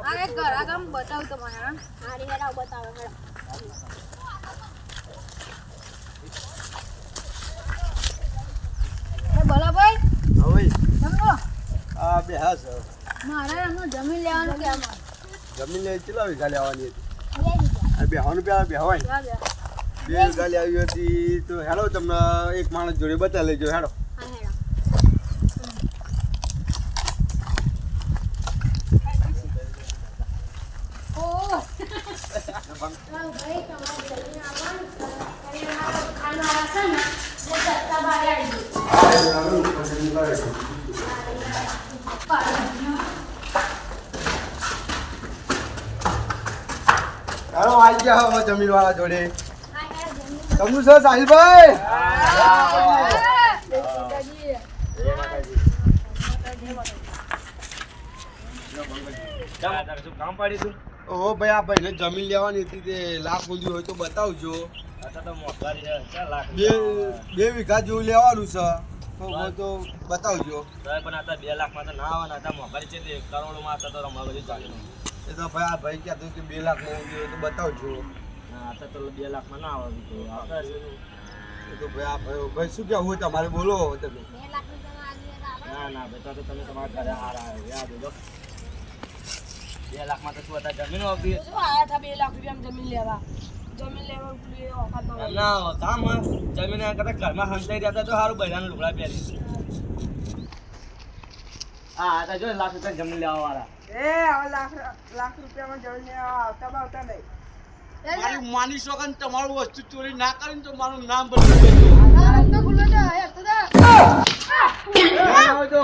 અરે ઘરા કામ બતાવ તમારે હા રે હેડા બતાવો હેડા એ ભલા ભાઈ હવે સમજો આ બે હા સર મારે એમનું જમીન લેવાનું કે આમાં જમીન લઈ કેટલા વીઘા લેવાની હતી આ બેહવાનું બે બેહવાય લે લે 2 વીઘા લેવી હતી તો હેડો તમને એક માણસ જોડે બતા લેજો હેડો હા હેડા ઓ ભાઈ તમારે જલ્દી આવવાનું છે અને આ ખાનવાળા છે ને જે સત્તા બારે આવી હેડો આવી ગયા હવે જમીન વાળા જોડે હા હેડા જલ્દી તમને સર સાહિલભાઈ કામ પાડીશું ઓહો ભાઈ આ ભાઈને જમીન લેવાની હતી તે લાખ ઊંધી હોય તો બતાવજો અત્યારે તો મોંઘવારી છે 4 લાખ બે વીઘા જેવું લેવાનું છે તો હોય તો બતાવજો સાહેબ પણ અત્યારે 2 લાખમાં તો ના આવે ને અત્યારે મોંઘવારી છે તે કરોડોમાં અત્યારે તો રમવા બધું ચાલે એ તો ભાઈ આ ભાઈ કહેતો કે 2 લાખ ઊંધી હોય તો બતાવજો ના અત્યારે તો 2 લાખમાં ના આવે તો અત્યારે એ તો ભાઈ આ ભાઈ શું કહેવું હોય તમારે બોલો તમે 2 લાખ રૂપિયામાં આવી ના ના બેટા તો તમે તમારા ઘરે હારા યાદ દો 2 લાખમાં તો શું અત્યારે જમીન આવતી શું આયા હતા 2 લાખ રૂપિયા જમીન લેવા પેલી ઓફર તો ના કામ જમીન કરતા ઘરમાં હંતાઈ રહ્યા હતા તો સારું બૈરાનું લુગડા પહેરી હા આ જો લાખ રૂપિયા જમીન લેવા વાળા એ હવે લાખ રૂપિયામાં જમીન આવતા બાવતા નહીં મારી માની શકો ને તમારું વસ્તુ ચોરી ના કરીને તો મારું નામ બદલી દેજો આ રસ્તો ખુલ્લો છે એ તો આવે તો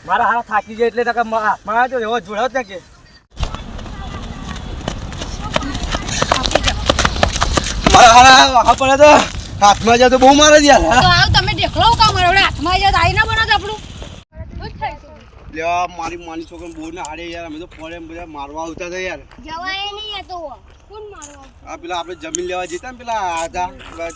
મારા હાથ થાકી જાય એટલે તો મારા તો એવો જોડાવ છે કે મારા હારા પડે તો હાથમાં જાય તો બહુ મારે જ યાર તો આવ તમે દેખલો કામ હવે હાથમાં જાય આઈ ના બનાત આપણું શું થાય છે લ્યા મારી માની છોકરાને બહુ ના હારે યાર અમે તો ફોડે એમ બધા મારવા આવતા હતા યાર જવાય નહીં આ તો કોણ મારવા આ પેલા આપણે જમીન લેવા જતા ને પેલા હતા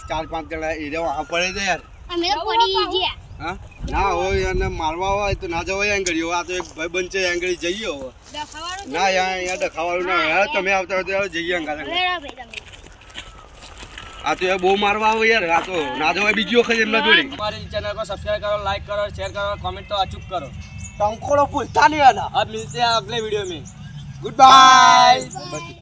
4-5 જણા એ રહ્યા પડે છે યાર અમે પડી ગયા હા ના હોય અને મારવા હોય તો ના જવાય આંગળીઓ આ તો એક ભાઈ બનશે આંગળી જઈએ હવે દખાવાનું ના યાર ડખાવાળું ના હોય તમે આવતા હોય તો જઈએ અંગાર હેડા ભાઈ તમે આ તો યાર બહુ મારવા આવે યાર આ તો ના જવાય બીજી વખત એમના જોડે हमारे चैनल को सब्सक्राइब करो, लाइक करो, शेयर करो, कमेंट तो अचूक करो। ટંકોડો પૂછતા નહીં આના अब मिलते हैं अगले वीडियो में। Good bye